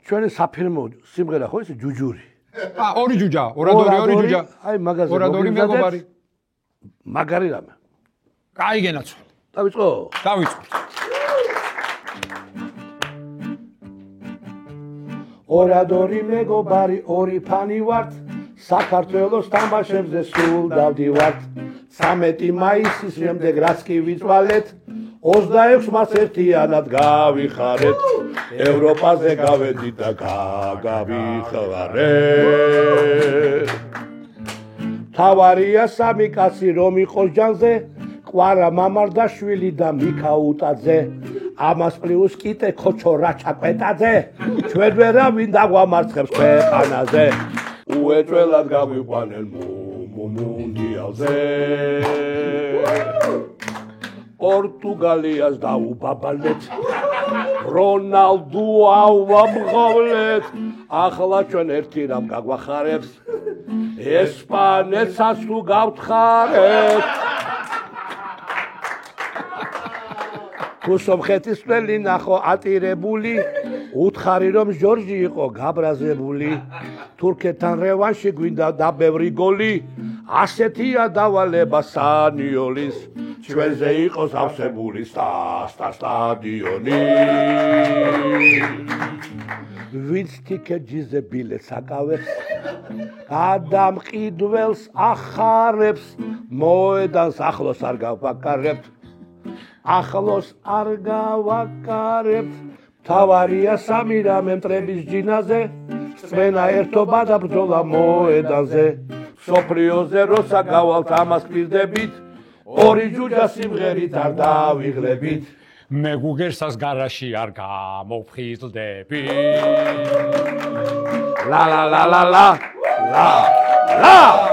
ჩვენი საფირმო სიმღერა ხო ის ჯუჯური. ორი ჯუჯა, ორადორი ჯუჯა. აი მაგაზე ორადორი მეგობარი. მაგარი რამე. კაი გენაცვალე. დავიწყო? დავიწყოთ. ორადორი მეგობარი, ორი ფანი ვართ, საქართველოს თამაშებზე სულ დავდივართ. 13 მაისის შემდეგ რაც კი ვიწვალეთ, 26 მას ერთიანად გავიხარეთ. ევროპაზე გავედით და გავიხარეთ. თავარია სამი კაცი რომ იყოს ჯანზე, ყვარა მამარდაშვილი და მიქაუტაძე. ამას პლუს კიტე ქოჩო რაჩაკვეტაძე. ჩვენ ვერავინ დაგვამარცხებს ქვეყანაზე. უეჭველად გავიყვანენ მუნდიალზე. პორტუგალიას დაუბაბალეთ. რონალდუ ავამღავლეთ. ახლა ჩვენ ერთი რამ გაგვახარებს. ესპანეთსაც თუ გავთხარეთ. თუ სომხეთის წველი ნახო ატირებული, უთხარი რომ ჟორჟი იყო გაბრაზებული. თურქეთთან რევანში გვინდა და ბევრი გოლი, ასეთია დავალება სანიოლის. ჩვენზე იყოს ავსებული სტადიონი. ვინც თიკეჯიზე ბილეთს აკავებს, გადამყიდველს ახარებს, მოედანს ახლოს არ გავაკარებთ. ახლოს არ გავაკარებთ. თავარია სამი რამე მტრების ჯინაზე, წმენა ერთობა და ბრძოლა მოედანზე. სოფლიოზე როცა გავალთ ამას გპირდებით, ორი ჯუჯა სიმღერით არ დავიღლებით. მე გუგერსას გარაში არ გამოფხიზლდები. ლა ლა ლა ლა ლა ლა ლა